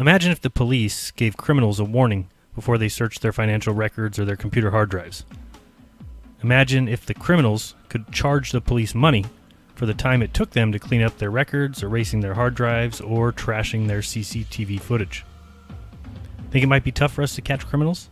Imagine if the police gave criminals a warning before they searched their financial records or their computer hard drives. Imagine if the criminals could charge the police money for the time it took them to clean up their records, erasing their hard drives, or trashing their CCTV footage. Think it might be tough for us to catch criminals?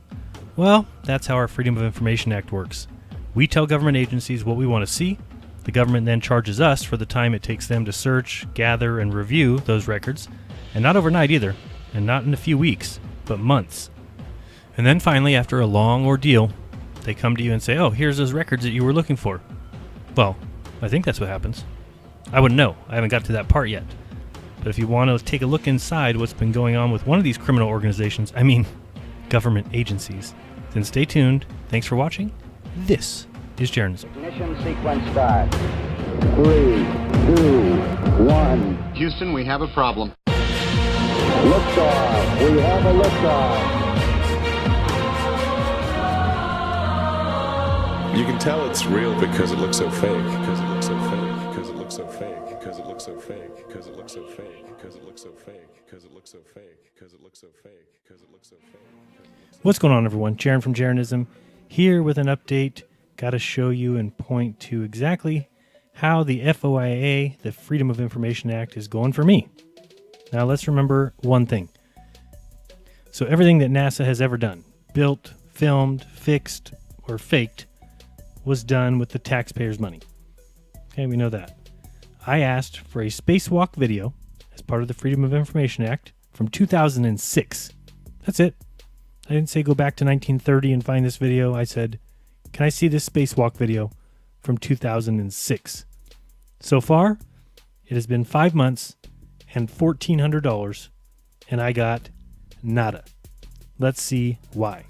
Well, that's how our Freedom of Information Act works. We tell government agencies what we want to see. The government then charges us for the time it takes them to search, gather, and review those records. And not overnight either, and not in a few weeks, but months. And then finally, after a long ordeal, they come to you and say, oh, here's those records that you were looking for. Well, I think that's what happens. I wouldn't know. I haven't got to that part yet. But if you want to take a look inside what's been going on with one of these criminal organizations, government agencies, then stay tuned. Thanks for watching. This is jeranism. Ignition sequence start. 3, 2, 1. Houston, we have a problem. Liftoff. We have a liftoff. You can tell it's real because it looks so fake. Because it looks so fake. Because it looks so fake. Because it looks so fake. Because it looks so fake. Because it looks so fake. Because it looks so fake. Because it looks so fake. Because it looks so fake. What's going on, everyone? Jaron from Jeranism here with an update. Got to show you and point to exactly how the FOIA, the Freedom of Information Act, is going for me. Now, let's remember one thing. So everything that NASA has ever done, built, filmed, fixed, or faked, was done with the taxpayers' money. Okay, we know that. I asked for a spacewalk video as part of the Freedom of Information Act from 2006. That's it. I didn't say go back to 1930 and find this video. I said, can I see this spacewalk video from 2006? So far, it has been 5 months and $1,400, and I got nada. Let's see why.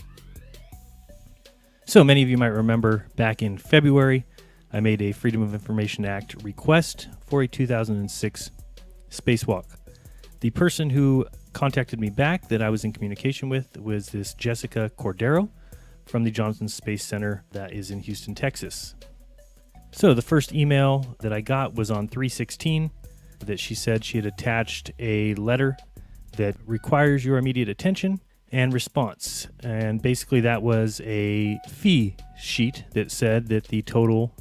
So many of you might remember back in February, I made a Freedom of Information Act request for a 2006 spacewalk. The person who contacted me back that I was in communication with was this Jessica Cordero from the Johnson Space Center that is in Houston, Texas. So the first email that I got was on 3/16 that she said she had attached a letter that requires your immediate attention and response. And basically that was a fee sheet that said that the total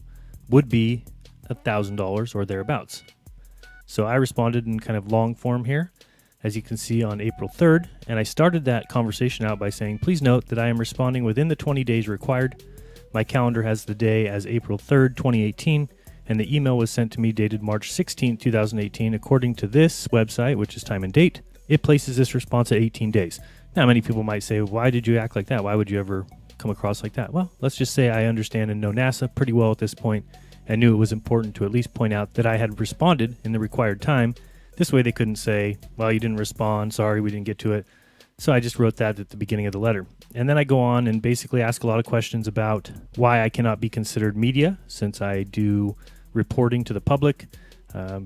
would be $1,000 or thereabouts. So I responded in kind of long form here, as you can see, on April 3rd, and I started that conversation out by saying, please note that I am responding within the 20 days required. My calendar has the day as April 3rd, 2018, and the email was sent to me dated March 16th, 2018. According to this website, which is time and date, it places this response at 18 days. Now, many people might say, why did you act like that? Why would you ever come across like that? Well, let's just say I understand and know NASA pretty well at this point. I knew it was important to at least point out that I had responded in the required time. This way they couldn't say, well, you didn't respond, sorry, we didn't get to it. So I just wrote that at the beginning of the letter. And then I go on and basically ask a lot of questions about why I cannot be considered media, since I do reporting to the public,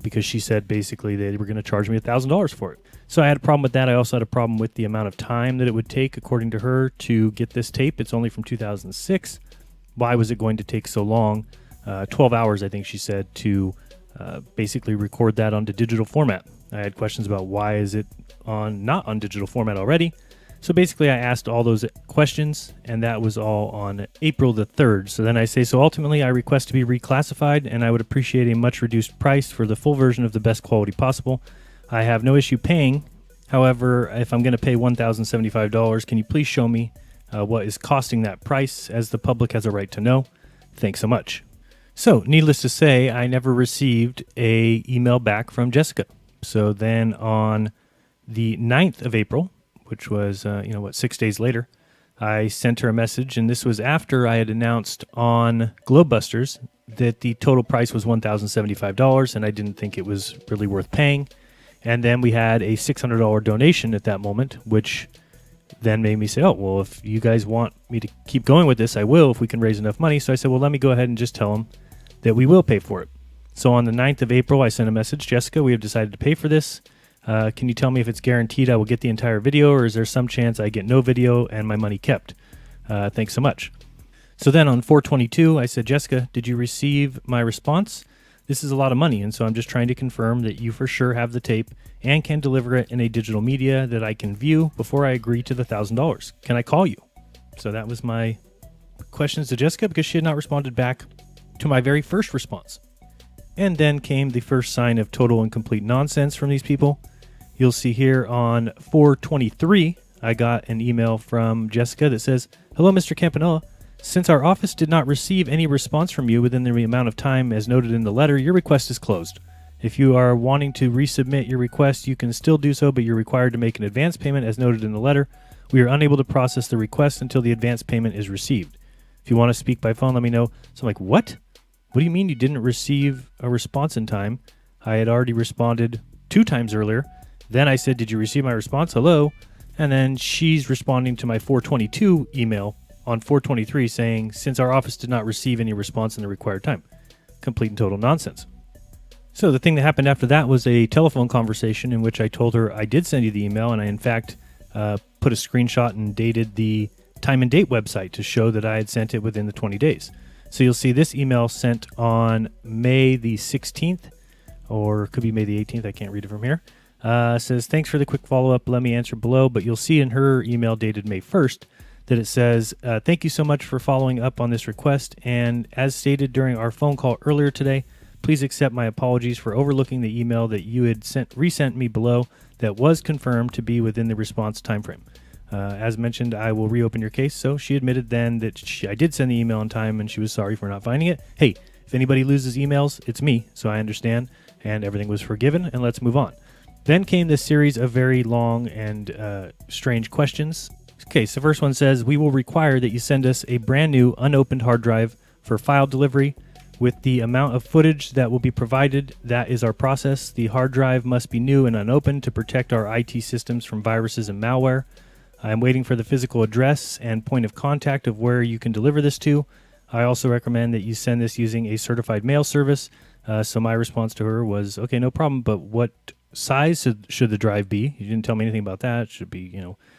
because she said basically they were going to charge me $1,000 for it. So I had a problem with that. I also had a problem with the amount of time that it would take, according to her, to get this tape. It's only from 2006. Why was it going to take so long? 12 hours, I think she said, to basically record that onto digital format. I had questions about why is it not on digital format already. So basically I asked all those questions, and that was all on April the 3rd. So then I say, so ultimately I request to be reclassified, and I would appreciate a much reduced price for the full version of the best quality possible. I have no issue paying. However, if I'm going to pay $1,075, can you please show me what is costing that price, as the public has a right to know? Thanks so much. So needless to say, I never received a email back from Jessica. So then on the 9th of April, which was, 6 days later, I sent her a message, and this was after I had announced on Globebusters that the total price was $1,075, and I didn't think it was really worth paying. And then we had a $600 donation at that moment, which then made me say, oh, well, if you guys want me to keep going with this, I will, if we can raise enough money. So I said, well, let me go ahead and just tell them that we will pay for it. So on the 9th of April, I sent a message, Jessica, we have decided to pay for this. Can you tell me if it's guaranteed I will get the entire video, or is there some chance I get no video and my money kept? Thanks so much. So then on 4/22, I said, Jessica, did you receive my response? This is a lot of money, and so I'm just trying to confirm that you for sure have the tape and can deliver it in a digital media that I can view before I agree to the $1,000. Can I call you? So that was my questions to Jessica because she had not responded back to my very first response. And then came the first sign of total and complete nonsense from these people. You'll see here on 4/23, I got an email from Jessica that says, "Hello, Mr. Campanella. Since our office did not receive any response from you within the amount of time as noted in the letter, your request is closed. If you are wanting to resubmit your request, you can still do so, but you're required to make an advance payment as noted in the letter. We are unable to process the request until the advance payment is received. If you want to speak by phone, let me know." So I'm like, what? What do you mean you didn't receive a response in time? I had already responded 2 times earlier. Then I said, "Did you receive my response? Hello?" And then she's responding to my 4/22 email on 4/23 saying, "Since our office did not receive any response in the required time." Complete and total nonsense. So the thing that happened after that was a telephone conversation in which I told her I did send you the email, and I in fact put a screenshot and dated the time and date website to show that I had sent it within the 20 days. So you'll see this email sent on May the 16th, or it could be May the 18th. I can't read it from here. Says, "Thanks for the quick follow-up. Let me answer below." But you'll see in her email dated May 1st that it says, "Thank you so much for following up on this request. And as stated during our phone call earlier today, please accept my apologies for overlooking the email that you had resent me below that was confirmed to be within the response timeframe. As mentioned, I will reopen your case." So she admitted then that I did send the email on time and she was sorry for not finding it. Hey, if anybody loses emails, it's me, so I understand, and everything was forgiven, and let's move on. Then came this series of very long and strange questions. Okay, so first one says, "We will require that you send us a brand new unopened hard drive for file delivery. With the amount of footage that will be provided, that is our process. The hard drive must be new and unopened to protect our IT systems from viruses and malware. I'm waiting for the physical address and point of contact of where you can deliver this to. I also recommend that you send this using a certified mail service." So my response to her was, "Okay, no problem, but what size should the drive be?" You didn't tell me anything about that. It should be,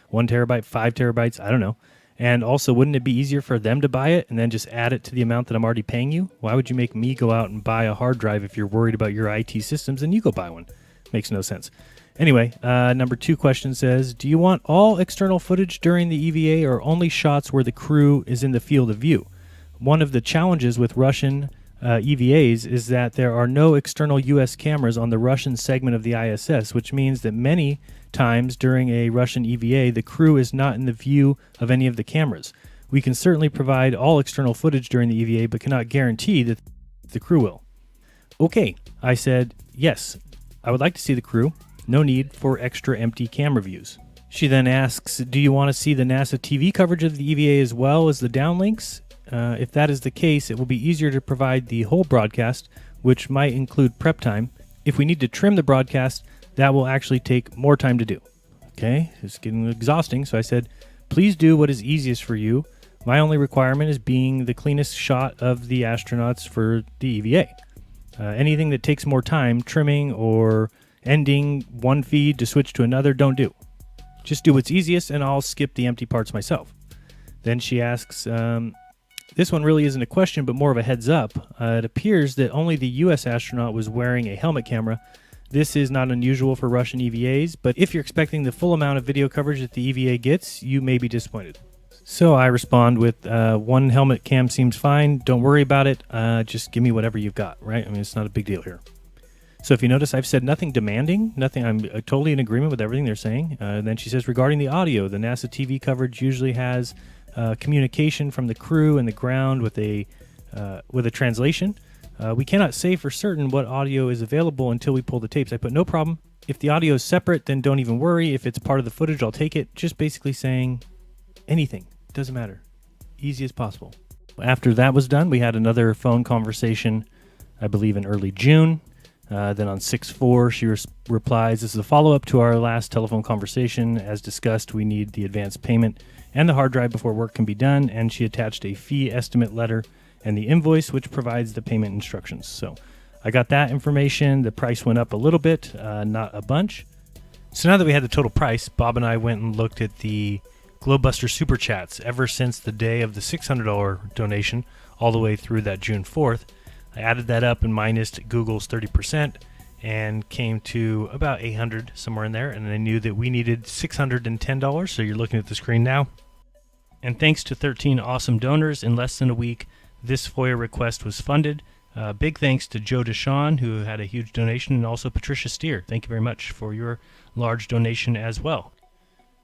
1 terabyte, 5 terabytes, I don't know. "And also, wouldn't it be easier for them to buy it and then just add it to the amount that I'm already paying you? Why would you make me go out and buy a hard drive if you're worried about your IT systems and you go buy one? Makes no sense." Anyway, number 2 question says, "Do you want all external footage during the EVA or only shots where the crew is in the field of view? One of the challenges with Russian EVAs is that there are no external U.S. cameras on the Russian segment of the ISS, which means that many times during a Russian EVA, the crew is not in the view of any of the cameras. We can certainly provide all external footage during the EVA, but cannot guarantee that the crew will." Okay, I said, yes, I would like to see the crew. No need for extra empty camera views. She then asks, "Do you want to see the NASA TV coverage of the EVA as well as the downlinks? If that is the case, it will be easier to provide the whole broadcast, which might include prep time. If we need to trim the broadcast, that will actually take more time to do." Okay, it's getting exhausting, so I said, "Please do what is easiest for you. My only requirement is being the cleanest shot of the astronauts for the EVA. Anything that takes more time, trimming or ending one feed to switch to another, don't do. Just do what's easiest and I'll skip the empty parts myself." Then she asks, this one really isn't a question, but more of a heads up. It appears that only the U.S. astronaut was wearing a helmet camera. This is not unusual for Russian EVAs, but if you're expecting the full amount of video coverage that the EVA gets, you may be disappointed. So I respond with, one helmet cam seems fine. Don't worry about it. Just give me whatever you've got, right? I mean, it's not a big deal here. So if you notice, I've said nothing demanding, nothing. I'm totally in agreement with everything they're saying. Then she says, "Regarding the audio, the NASA TV coverage usually has communication from the crew and the ground with a translation. We cannot say for certain what audio is available until we pull the tapes." I put, "No problem. If the audio is separate, then don't even worry. If it's part of the footage, I'll take it." Just basically saying anything. Doesn't matter. Easy as possible. After that was done, we had another phone conversation, I believe in early June. Then on 6/4, she replies, "This is a follow-up to our last telephone conversation. As discussed, we need the advance payment and the hard drive before work can be done." And she attached a fee estimate letter and the invoice, which provides the payment instructions. So I got that information. The price went up a little bit, not a bunch. So now that we had the total price, Bob and I went and looked at the Globebuster Super Chats ever since the day of the $600 donation all the way through that June 4th. I added that up and minus Google's 30% and came to about 800, somewhere in there. And I knew that we needed $610. So you're looking at the screen now. And thanks to 13 awesome donors, in less than a week, this FOIA request was funded. Big thanks to Joe Deshawn, who had a huge donation, and also Patricia Steer. Thank you very much for your large donation as well.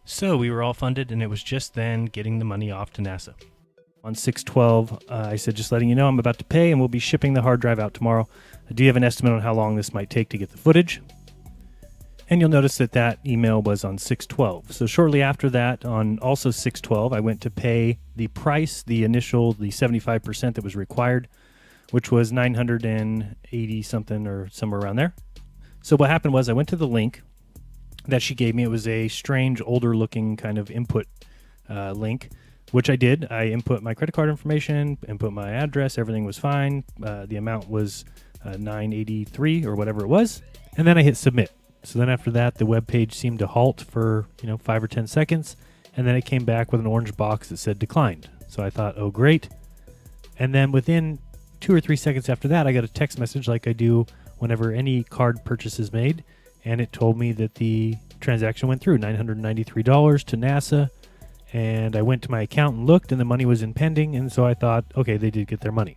So we were all funded, and it was just then getting the money off to NASA. On 6/12, I said, just letting you know I'm about to pay, and we'll be shipping the hard drive out tomorrow. Do you have an estimate on how long this might take to get the footage? And you'll notice that that email was on 6/12. So shortly after that, on also 6/12, I went to pay the price, the 75% that was required, which was $980 something or somewhere around there. So what happened was I went to the link that she gave me. It was a strange, older looking kind of input link, which I did. I input my credit card information, input my address, everything was fine. The amount was $983 or whatever it was. And then I hit submit. So then after that, the web page seemed to halt for 5 or 10 seconds. And then it came back with an orange box that said declined. So I thought, oh, great. And then within 2 or 3 seconds after that, I got a text message like I do whenever any card purchase is made. And it told me that the transaction went through, $993 to NASA. And I went to my account and looked, and the money was in pending. And so I thought, okay, they did get their money.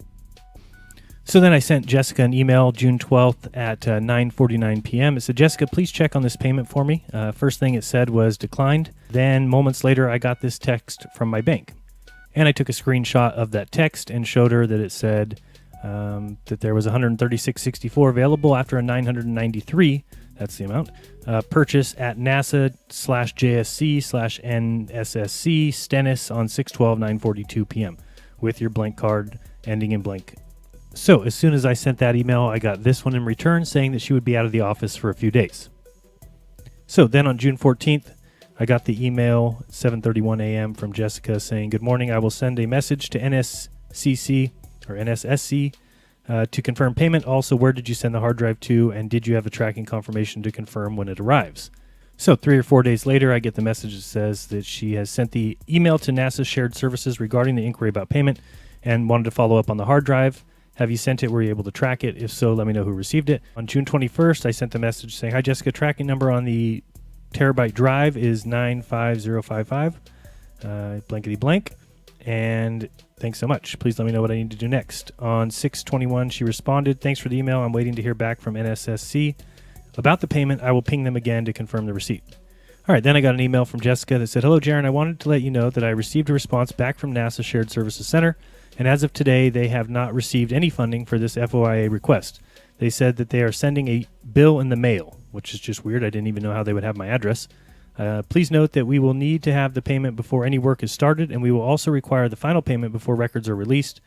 So then I sent Jessica an email June 12th at 9:49 p.m. It said, Jessica, please check on this payment for me. First thing it said was declined. Then moments later, I got this text from my bank. And I took a screenshot of that text and showed her that it said that there was $136.64 available after a $993, that's the amount, purchase at NASA/JSC/NSSC Stennis on 6/12/9:42 p.m. with your blank card ending in blank. So as soon as I sent that email, I got this one in return saying that she would be out of the office for a few days. So then on June 14th, I got the email 7:31 a.m. from Jessica saying, good morning, I will send a message to NSCC or NSSC to confirm payment. Also, where did you send the hard drive to, and did you have a tracking confirmation to confirm when it arrives? So 3 or 4 days later, I get the message that says that she has sent the email to NASA Shared Services regarding the inquiry about payment and wanted to follow up on the hard drive. Have you sent it? Were you able to track it? If so, let me know who received it. On June 21st, I sent a message saying, hi, Jessica, tracking number on the terabyte drive is 95055, blankety blank. And thanks so much. Please let me know what I need to do next. On 6/21, she responded, thanks for the email. I'm waiting to hear back from NSSC about the payment. I will ping them again to confirm the receipt. All right, then I got an email from Jessica that said, hello, Jaron. I wanted to let you know that I received a response back from NASA Shared Services Center, and as of today, they have not received any funding for this FOIA request. They said that they are sending a bill in the mail, which is just weird. I didn't even know how they would have my address. Please note that we will need to have the payment before any work is started, and we will also require the final payment before records are released.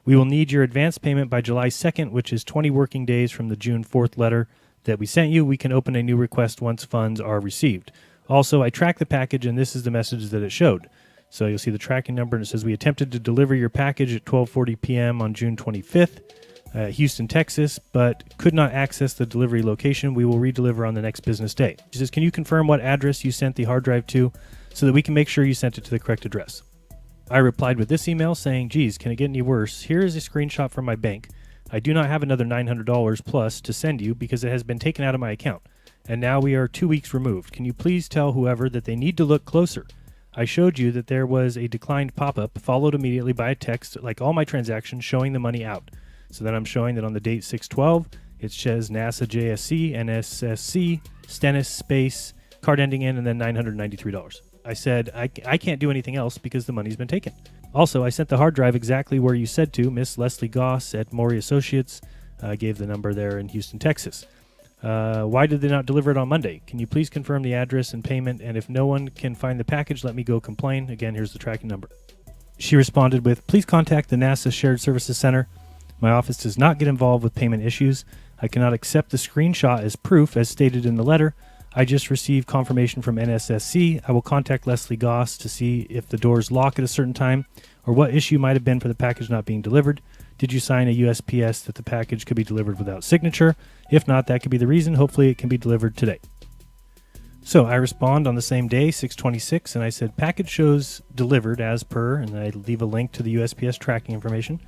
We will need your advance payment by July 2nd, which is 20 working days from the June 4th letter that we sent you. We can open a new request once funds are received. Also, I tracked the package, and this is the message that it showed. So you'll see the tracking number, and it says, we attempted to deliver your package at 12:40 p.m. on June 25th, Houston, Texas, but could not access the delivery location. We will redeliver on the next business day. She says, can you confirm what address you sent the hard drive to so that we can make sure you sent it to the correct address? I replied with this email saying, geez, can it get any worse? Here is a screenshot from my bank. I do not have another $900 plus to send you because it has been taken out of my account. And now we are 2 weeks removed. Can you please tell whoever that they need to look closer? I showed you that there was a declined pop-up followed immediately by a text like all my transactions showing the money out. So then I'm showing that on the date 6/12, it says NASA JSC, NSSC, Stennis, space, card ending in, and then $993. I said, I can't do anything else because the money's been taken. Also, I sent the hard drive exactly where you said to, Miss Leslie Goss at Maury Associates. I gave the number there in Houston, Texas. Why did they not deliver it on Monday? Can you please confirm the address and payment? And if no one can find the package, let me go complain. Again, here's the tracking number. She responded with, please contact the NASA Shared Services Center. My office does not get involved with payment issues. I cannot accept the screenshot as proof as stated in the letter. I just received confirmation from NSSC. I will contact Leslie Goss to see if the doors lock at a certain time or what issue might have been for the package not being delivered. Did you sign a USPS that the package could be delivered without signature? If not, that could be the reason. Hopefully it can be delivered today. So I respond on the same day, 6/26, and I said, package shows delivered as per, and I leave a link to the USPS tracking information.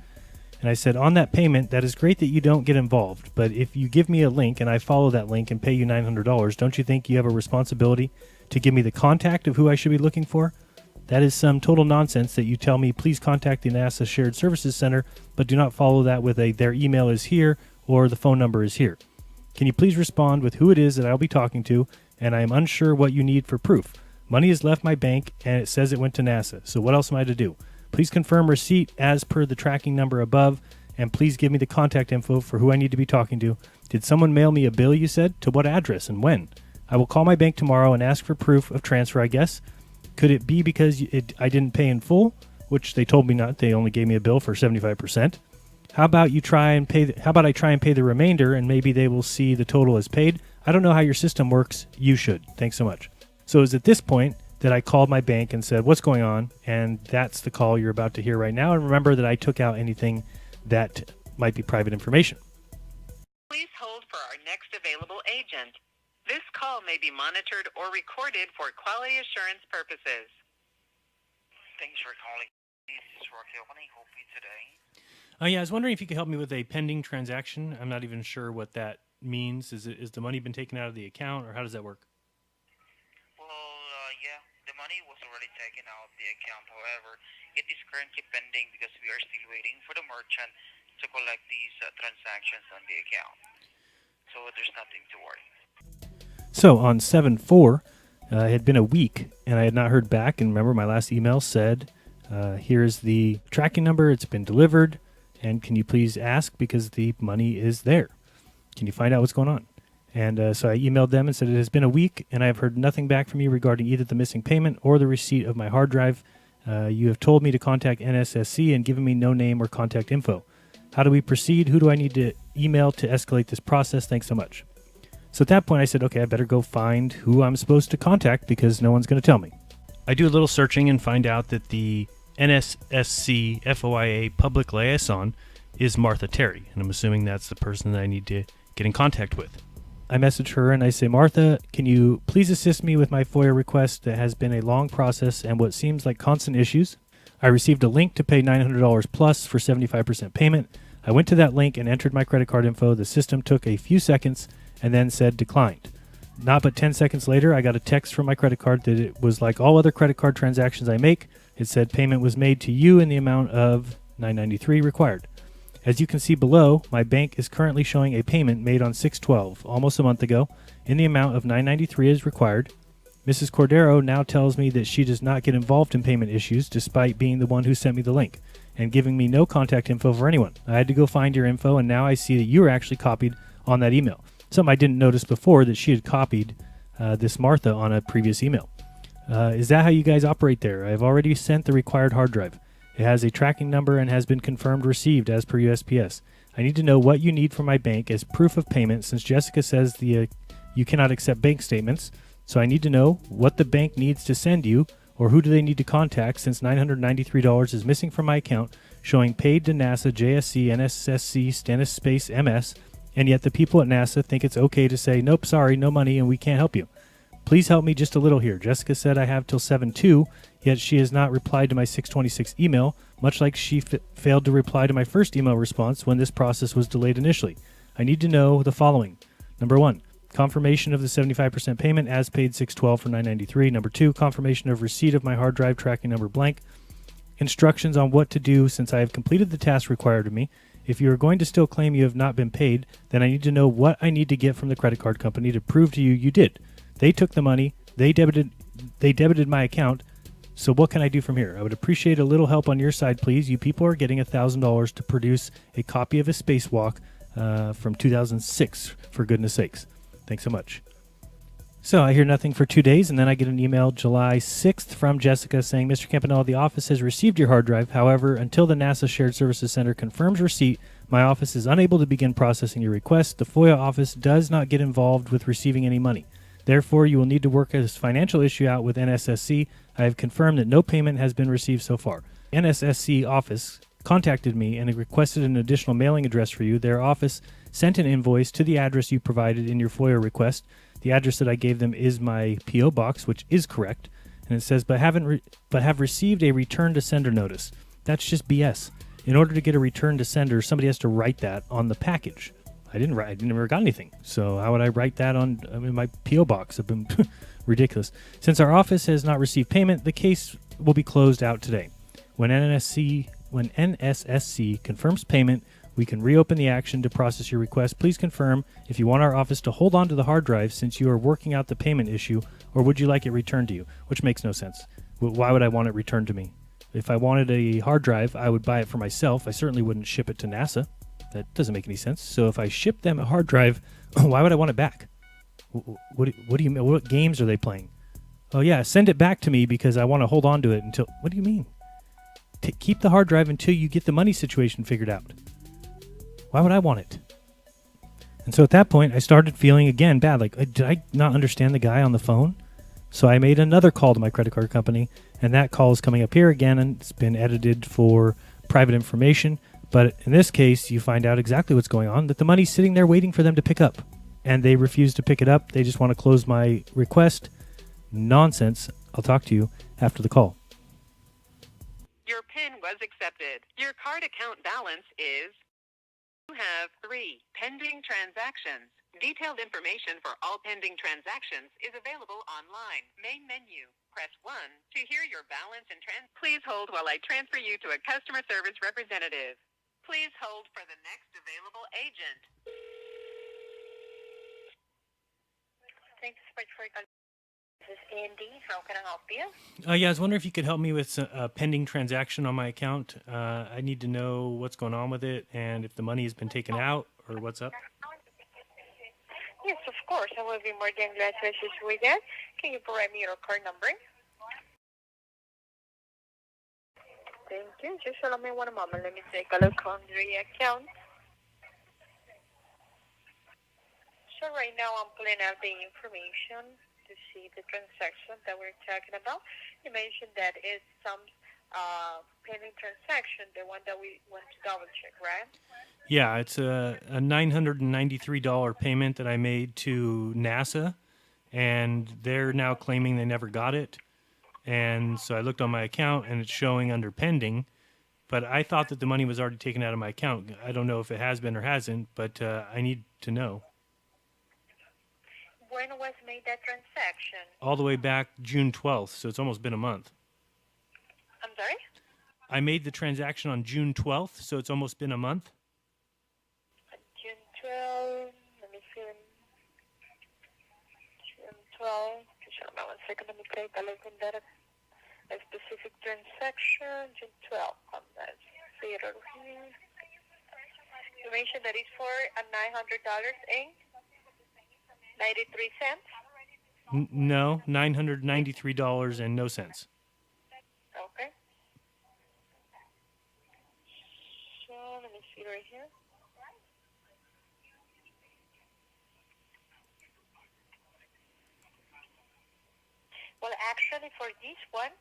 And I said, on that payment, that is great that you don't get involved, but if you give me a link and I follow that link and pay you $900, don't you think you have a responsibility to give me the contact of who I should be looking for? That is some total nonsense that you tell me, please contact the NASA Shared Services Center, but do not follow that with a their email is here or the phone number is here. Can you please respond with who it is that I'll be talking to, and I am unsure what you need for proof. Money has left my bank and it says it went to NASA, so what else am I to do? Please confirm receipt as per the tracking number above, and please give me the contact info for who I need to be talking to. Did someone mail me a bill, you said? To what address and when? I will call my bank tomorrow and ask for proof of transfer, I guess. Could it be because I didn't pay in full, which they told me not? They only gave me a bill for 75%. How about I try and pay the remainder, and maybe they will see the total as paid? I don't know how your system works. You should. Thanks so much. So it was at this point that I called my bank and said, what's going on? And that's the call you're about to hear right now. And remember that I took out anything that might be private information. Please hold for our next available agent. This call may be monitored or recorded for quality assurance purposes. Thanks for calling. This is Rocky. How can I help you today? Yeah, I was wondering if you could help me with a pending transaction. I'm not even sure what that means. Is the money been taken out of the account, or how does that work? Yeah, the money was already taken out of the account. However, it is currently pending because we are still waiting for the merchant to collect these transactions on the account. So there's nothing to worry. So on 7/4, it had been a week, and I had not heard back. And remember, my last email said, here's the tracking number. It's been delivered. And can you please ask because the money is there? Can you find out what's going on? And so I emailed them and said, it has been a week, and I have heard nothing back from you regarding either the missing payment or the receipt of my hard drive. You have told me to contact NSSC and given me no name or contact info. How do we proceed? Who do I need to email to escalate this process? Thanks so much. So at that point, I said, okay, I better go find who I'm supposed to contact because no one's going to tell me. I do a little searching and find out that the NSSC FOIA public liaison is Martha Terry, and I'm assuming that's the person that I need to get in contact with. I message her and I say, Martha, can you please assist me with my FOIA request that has been a long process and what seems like constant issues? I received a link to pay $900 plus for 75% payment. I went to that link and entered my credit card info. The system took a few seconds and then said declined. Not but 10 seconds later, I got a text from my credit card that it was like all other credit card transactions I make. It said payment was made to you in the amount of $993 required. As you can see below, my bank is currently showing a payment made on 6/12, almost a month ago, in the amount of $993 as required. Mrs. Cordero now tells me that she does not get involved in payment issues despite being the one who sent me the link and giving me no contact info for anyone. I had to go find your info, and now I see that you were actually copied on that email. Something I didn't notice before, that she had copied this Martha on a previous email. Is that how you guys operate there? I've already sent the required hard drive. It has a tracking number and has been confirmed received as per USPS. I need to know what you need from my bank as proof of payment since Jessica says you cannot accept bank statements. So I need to know what the bank needs to send you, or who do they need to contact since $993 is missing from my account showing paid to NASA, JSC, NSSC, Stennis Space, MS, and yet the people at NASA think it's okay to say, nope, sorry, no money, and we can't help you. Please help me just a little here. Jessica said I have till 7/2, yet she has not replied to my 6/26 email, much like she failed to reply to my first email response when this process was delayed initially. I need to know the following. Number 1, confirmation of the 75% payment as paid 6/12 for $993. Number 2, confirmation of receipt of my hard drive tracking number blank. Instructions on what to do since I have completed the task required of me. If you are going to still claim you have not been paid, then I need to know what I need to get from the credit card company to prove to you you did. They took the money, they debited my account, so what can I do from here? I would appreciate a little help on your side, please. You people are getting $1,000 to produce a copy of a spacewalk from 2006, for goodness sakes. Thanks so much. So I hear nothing for 2 days, and then I get an email July 6th from Jessica saying, Mr. Campanella, the office has received your hard drive. However, until the NASA Shared Services Center confirms receipt, my office is unable to begin processing your request. The FOIA office does not get involved with receiving any money. Therefore, you will need to work this financial issue out with NSSC. I have confirmed that no payment has been received so far. NSSC office contacted me and requested an additional mailing address for you. Their office sent an invoice to the address you provided in your FOIA request. The address that I gave them is my P.O. box, which is correct. And it says, but have received a return to sender notice. That's just BS. In order to get a return to sender, somebody has to write that on the package. I never got anything. So how would I write that on my P.O. box? I've been ridiculous. Since our office has not received payment, the case will be closed out today. When NSSC confirms payment, we can reopen the action to process your request. Please confirm if you want our office to hold on to the hard drive since you are working out the payment issue, or would you like it returned to you? Which makes no sense. Why would I want it returned to me? If I wanted a hard drive, I would buy it for myself. I certainly wouldn't ship it to NASA. That doesn't make any sense. So if I ship them a hard drive, why would I want it back? What do you mean? What games are they playing? Oh yeah, send it back to me because I want to hold on to it until. What do you mean? Keep the hard drive until you get the money situation figured out. Why would I want it? And so at that point, I started feeling again bad. Like, did I not understand the guy on the phone? So I made another call to my credit card company, and that call is coming up here again, and it's been edited for private information. But in this case, you find out exactly what's going on, that the money's sitting there waiting for them to pick up. And they refuse to pick it up. They just want to close my request. Nonsense. I'll talk to you after the call. Your PIN was accepted. Your card account balance is... You have 3 pending transactions. Detailed information for all pending transactions is available online. Main menu. Press 1 to hear your balance and Please hold while I transfer you to a customer service representative. Please hold for the next available agent. Thanks so much for calling. This is Andy. How can I help you? Yeah, I was wondering if you could help me with a pending transaction on my account. I need to know what's going on with it and if the money has been taken out or what's up. Yes, of course. I will be more than glad to assist with that. Can you provide me your card number? Thank you. Just allow me one moment. Let me take a look on the account. So right now I'm pulling out the information to see the transaction that we're talking about. You mentioned that it's some pending transaction, the one that we want to double check, right? Yeah, it's a $993 payment that I made to NASA, and they're now claiming they never got it. And so I looked on my account, and it's showing under pending, but I thought that the money was already taken out of my account. I don't know if it has been or hasn't, but I need to know. When was made that transaction? All the way back June 12th, so it's almost been a month. I'm sorry? I made the transaction on June 12th, so it's almost been a month. June 12, let me see. June 12, just hold on 1 second, let me take a look at that. A specific transaction, June 12. Let's see it over here. You mentioned that it's for a $900, eh? 93 cents? No, $993 and no cents. Okay. So let me see right here. Well, actually, for this one,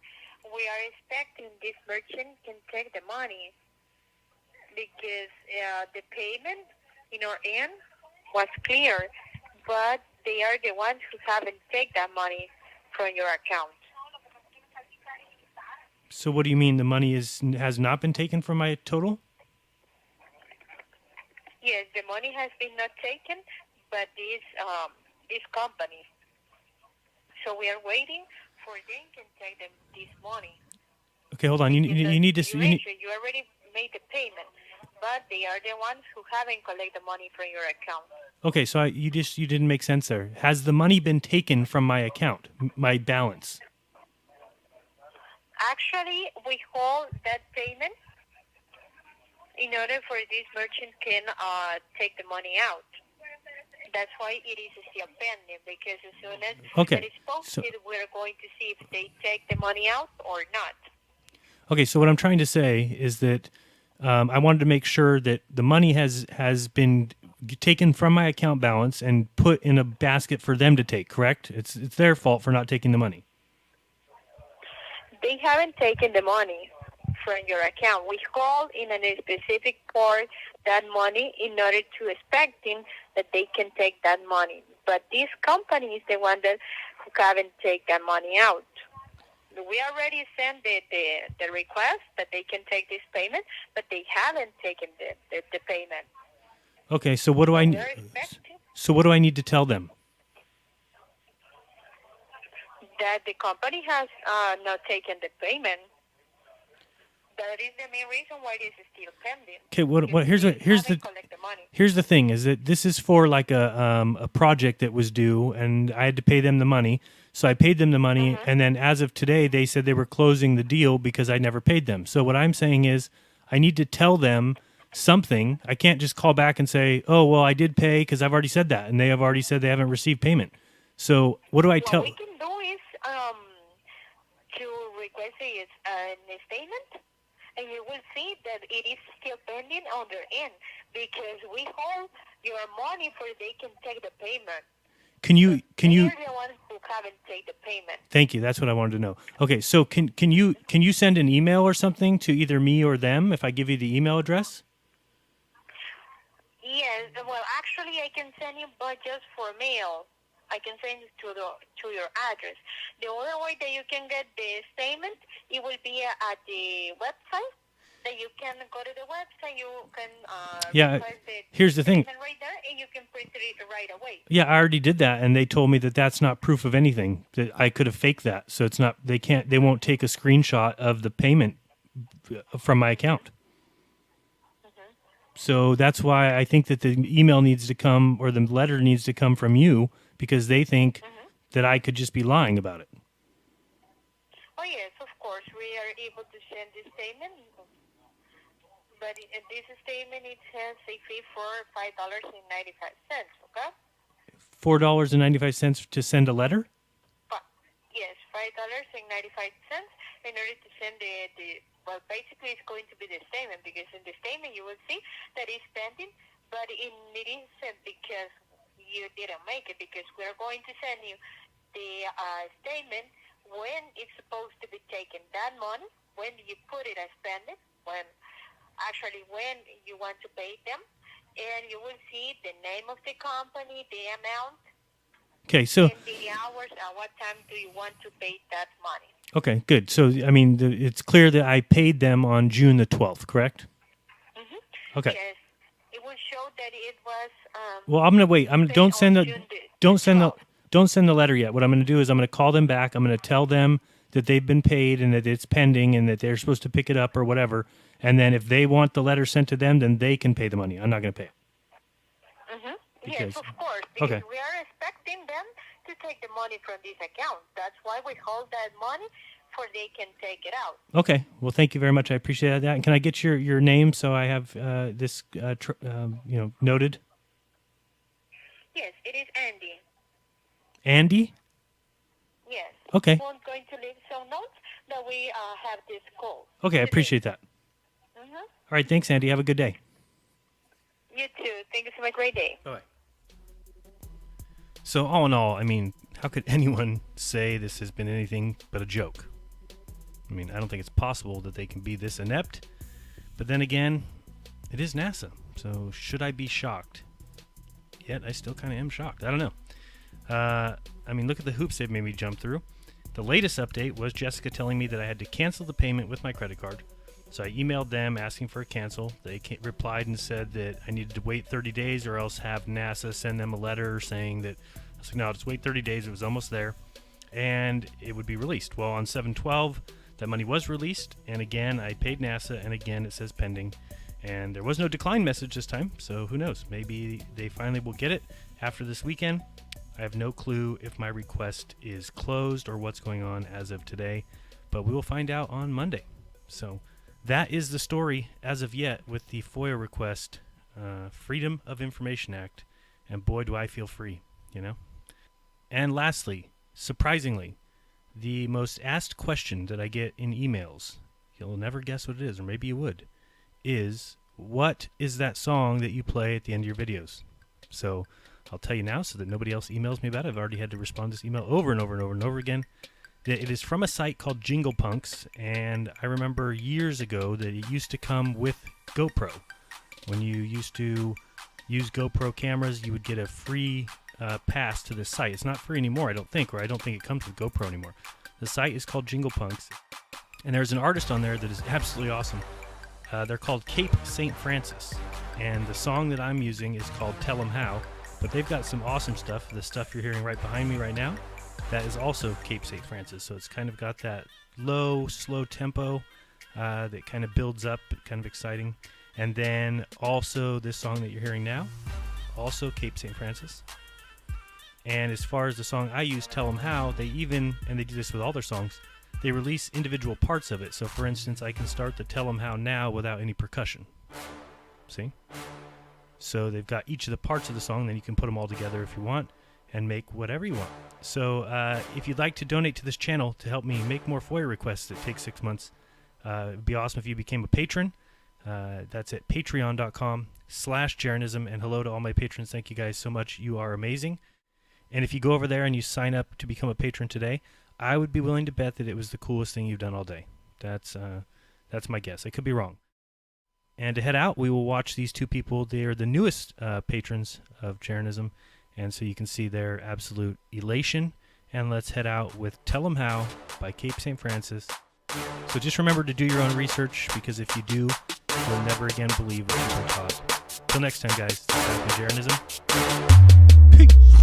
we are expecting this merchant can take the money because the payment in our end was clear, but they are the ones who haven't taken that money from your account. So what do you mean the money has not been taken from my total? Yes, the money has been not taken, but this company. So we are waiting for them to take this money. Okay, hold on. You need to. You already made the payment, but they are the ones who haven't collected the money from your account. Okay, so you didn't make sense there. Has the money been taken from my account, my balance? Actually, we hold that payment in order for this merchant can take the money out. That's why it is still pending, because as soon as it is posted, we're going to see if they take the money out or not. Okay, so what I'm trying to say is that I wanted to make sure that the money has been taken from my account balance and put in a basket for them to take, correct? It's their fault for not taking the money. They haven't taken the money from your account. We call in a specific part that money in order to expecting that they can take that money. But this company is the one that who haven't taken that money out. We already sent the request that they can take this payment, but they haven't taken the payment. Okay, so what do I? We're expecting So what do I need to tell them? that the company has not taken the payment. That is the main reason why this is still pending. Okay, what? Collect the money. Here's the thing: is that this is for like a project that was due, and I had to pay them the money. So I paid them the money, and then as of today, they said they were closing the deal because I never paid them. So what I'm saying is, I need to tell them something. I can't just call back and say, "Oh, well, I did pay," because I've already said that, and they have already said they haven't received payment. So what do I tell? What we can do is to request a statement, and you will see that it is still pending on their end because we hold your money for they can take the payment. Can you? They're the ones who haven't taken the payment. Thank you. That's what I wanted to know. Okay, so can you send an email or something to either me or them if I give you the email address? Yes. Well, actually, I can send you, but just for mail. I can send it to your address. The other way that you can get the statement, it will be at the website. That you can go to the website, you can request here's the thing. statement right there, and you can print it right away. Yeah, I already did that, and they told me that that's not proof of anything. That I could have faked that, so it's not. They won't take a screenshot of the payment from my account. So that's why I think that the email needs to come, or the letter needs to come from you, because they think that I could just be lying about it. Oh yes, of course, we are able to send this statement. But in this statement, it has a fee for $5.95, okay? $4.95 to send a letter? Yes, $5.95 in order to send well, basically it's going to be the statement because in the statement you will see that it's pending, but it isn't because you didn't make it because we're going to send you the statement when it's supposed to be taken. That money, when you put it as pending, when you want to pay them, and you will see the name of the company, the amount, okay, so and the hours, and what time do you want to pay that money. Okay, good. So, I mean, it's clear that I paid them on June the 12th, correct? Mm-hmm. Okay. Yes, it will show that it was. Well, I'm gonna wait. Don't send the letter yet. What I'm gonna do is I'm gonna call them back. I'm gonna tell them that they've been paid and that it's pending and that they're supposed to pick it up or whatever. And then if they want the letter sent to them, then they can pay the money. I'm not gonna pay it. Mm-hmm. Yes, of course. Because we are expecting them to take the money from this account. That's why we hold that money for they can take it out. Okay. Well, thank you very much. I appreciate that. And can I get your name so I have this noted? Yes, it is Andy. Andy? Yes. Okay. I'm going to leave some notes that we have this call. Okay, I appreciate that. Mm-hmm. All right, thanks, Andy. Have a good day. You too. Thank you so much. Great day. Bye-bye. So all in all, I mean, how could anyone say this has been anything but a joke? I mean, I don't think it's possible that they can be this inept. But then again, it is NASA. So should I be shocked? Yet I still kind of am shocked. I don't know. I mean, look at the hoops they've made me jump through. The latest update was Jessica telling me that I had to cancel the payment with my credit card. So I emailed them asking for a cancel. They replied and said that I needed to wait 30 days or else have NASA send them a letter saying that, I was like, no, just wait 30 days. It was almost there. And it would be released. Well, on 7/12, that money was released. And again, I paid NASA. And again, it says pending. And there was no decline message this time. So who knows? Maybe they finally will get it after this weekend. I have no clue if my request is closed or what's going on as of today. But we will find out on Monday. So that is the story as of yet with the FOIA request, Freedom of Information Act, and boy, do I feel free, you know? And lastly, surprisingly, the most asked question that I get in emails, you'll never guess what it is, or maybe you would, is what is that song that you play at the end of your videos? So I'll tell you now so that nobody else emails me about it. I've already had to respond to this email over and over and over and over again. It is from a site called Jingle Punks, and I remember years ago that it used to come with GoPro. When you used to use GoPro cameras, you would get a free pass to this site. It's not free anymore, I don't think, or I don't think it comes with GoPro anymore. The site is called Jingle Punks, and there's an artist on there that is absolutely awesome. They're called Cape St. Francis, and the song that I'm using is called Tell 'Em How, but they've got some awesome stuff. The stuff you're hearing right behind me right now, that is also Cape St. Francis, so it's kind of got that low, slow tempo that kind of builds up, kind of exciting. And then also this song that you're hearing now, also Cape St. Francis. And as far as the song I use, Tell 'Em How, they even, and they do this with all their songs, they release individual parts of it. So for instance, I can start the Tell 'Em How now without any percussion. See? So they've got each of the parts of the song, then you can put them all together if you want and make whatever you want. So if you'd like to donate to this channel to help me make more FOIA requests that take 6 months, it'd be awesome if you became a patron. That's at patreon.com/jeranism. And hello to all my patrons. Thank you guys so much. You are amazing. And if you go over there and you sign up to become a patron today, I would be willing to bet that it was the coolest thing you've done all day. That's my guess. I could be wrong. And to head out, we will watch these two people. They are the newest patrons of jeranism, and so you can see their absolute elation. And let's head out with Tell 'Em How by Cape St. Francis. So just remember to do your own research, because if you do, you'll never again believe what you've been taught. Till next time, guys. This has been jeranism. Peace.